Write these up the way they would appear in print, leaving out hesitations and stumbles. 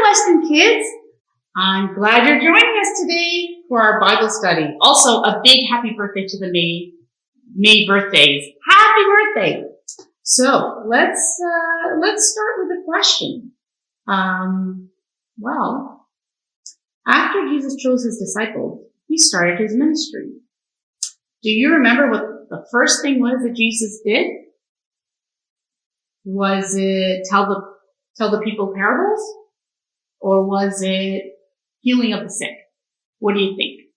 Weston kids. I'm glad you're joining us today for our Bible study. Also, a big happy birthday to the May birthdays. Happy birthday! So let's start with a question. After Jesus chose his disciples, he started his ministry. Do you remember what the first thing was that Jesus did? Was it tell the people parables? Or was it healing of the sick? What do you think?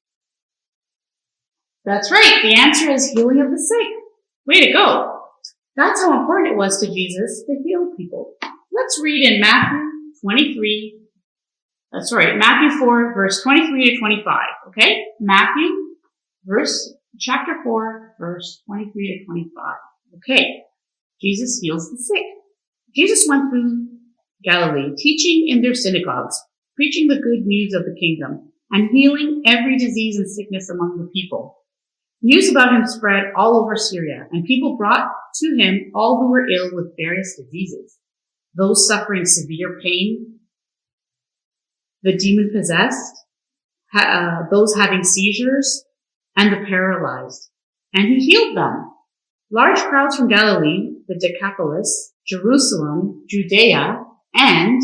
That's right. The answer is healing of the sick. Way to go. That's how important it was to Jesus to heal people. Let's read in Matthew 4, verse 23 to 25. Okay? Chapter 4, verse 23 to 25. Okay. Jesus heals the sick. Jesus went through Galilee, teaching in their synagogues, preaching the good news of the kingdom, and healing every disease and sickness among the people. News about him spread all over Syria, and people brought to him all who were ill with various diseases, those suffering severe pain, the demon-possessed, those having seizures, and the paralyzed. And he healed them. Large crowds from Galilee, the Decapolis, Jerusalem, Judea, and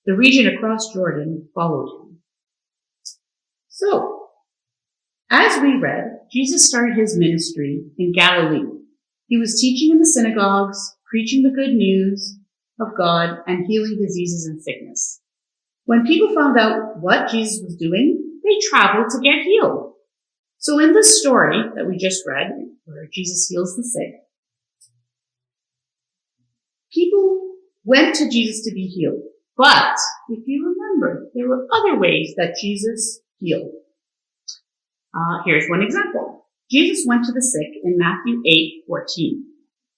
the region across Jordan followed him. So, as we read, Jesus started his ministry in Galilee. He was teaching in the synagogues, preaching the good news of God, and healing diseases and sickness. When people found out what Jesus was doing, they traveled to get healed. So in this story that we just read, where Jesus heals the sick, people went to Jesus to be healed. But if you remember, there were other ways that Jesus healed. Here's one example. Jesus went to the sick in Matthew 8:14.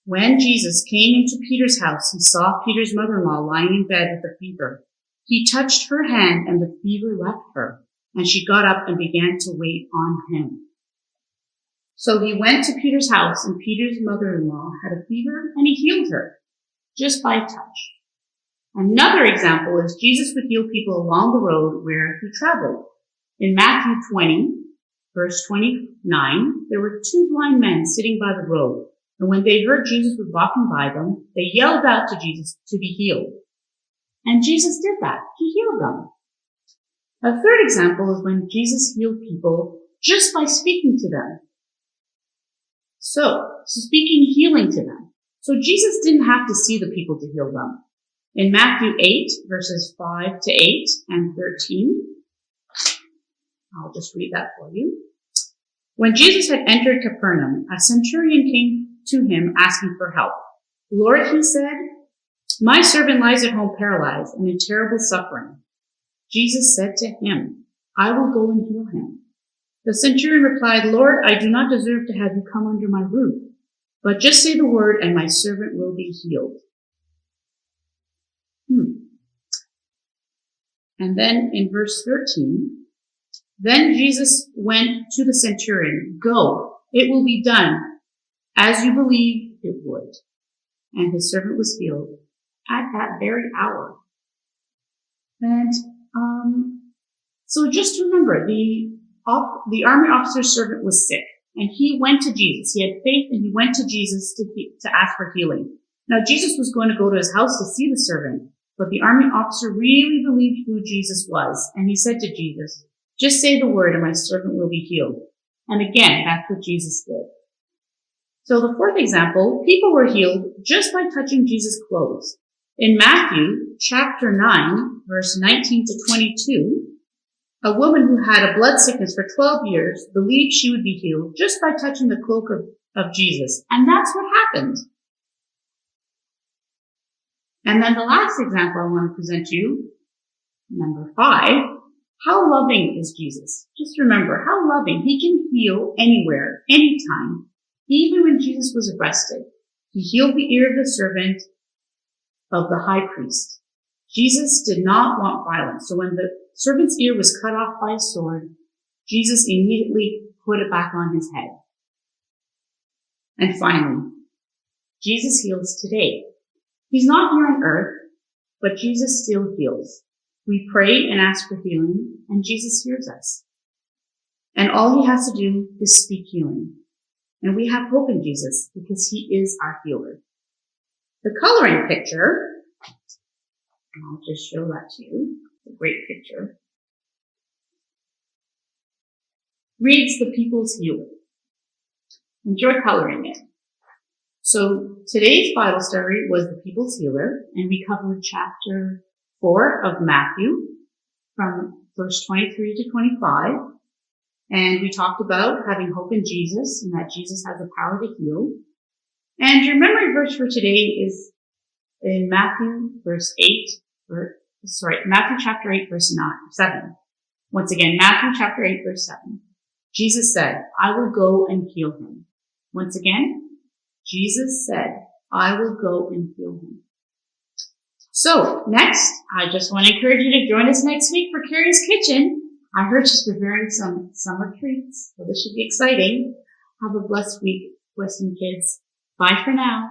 When Jesus came into Peter's house, he saw Peter's mother-in-law lying in bed with a fever. He touched her hand and the fever left her, and she got up and began to wait on him. So he went to Peter's house, and Peter's mother-in-law had a fever, and he healed her just by touch. Another example is Jesus would heal people along the road where he traveled. In Matthew 20, verse 29, there were two blind men sitting by the road, and when they heard Jesus was walking by them, they yelled out to Jesus to be healed. And Jesus did that. He healed them. A third example is when Jesus healed people just by speaking to them. So speaking healing to them. So Jesus didn't have to see the people to heal them. In Matthew 8, verses 5 to 8 and 13, I'll just read that for you. When Jesus had entered Capernaum, a centurion came to him asking for help. Lord, he said, my servant lies at home paralyzed and in terrible suffering. Jesus said to him, I will go and heal him. The centurion replied, Lord, I do not deserve to have you come under my roof, but just say the word and my servant will be healed. And then in verse 13, then Jesus went to the centurion, go, it will be done as you believe it would. And his servant was healed at that very hour. And so just remember, the army officer's servant was sick, and he went to Jesus. He had faith, and he went to Jesus to ask for healing. Now, Jesus was going to go to his house to see the servant, but the army officer really believed who Jesus was, and he said to Jesus, just say the word, and my servant will be healed. And again, that's what Jesus did. So the fourth example, people were healed just by touching Jesus' clothes. In Matthew chapter 9, verse 19 to 22, a woman who had a blood sickness for 12 years believed she would be healed just by touching the cloak of Jesus. And that's what happened. And then the last example I want to present to you, number 5, how loving is Jesus? Just remember how loving. He can heal anywhere, anytime. Even when Jesus was arrested, he healed the ear of the servant of the high priest. Jesus did not want violence. So when the servant's ear was cut off by a sword, Jesus immediately put it back on his head. And finally, Jesus heals today. He's not here on earth, but Jesus still heals. We pray and ask for healing, and Jesus hears us. And all he has to do is speak healing. And we have hope in Jesus because he is our healer. The coloring picture, I'll just show that to you. It's a great picture. Reads the people's healer. Enjoy coloring it. So today's Bible story was the people's healer, and we covered chapter 4 of Matthew from verse 23 to 25. And we talked about having hope in Jesus and that Jesus has the power to heal. And your memory verse for today is in Matthew chapter 8, verse 7. Once again, Matthew chapter 8, verse 7. Jesus said, I will go and heal him. Once again, Jesus said, I will go and heal him. So next, I just want to encourage you to join us next week for Carrie's Kitchen. I heard she's preparing some summer treats, so this should be exciting. Have a blessed week, Weston kids. Bye for now.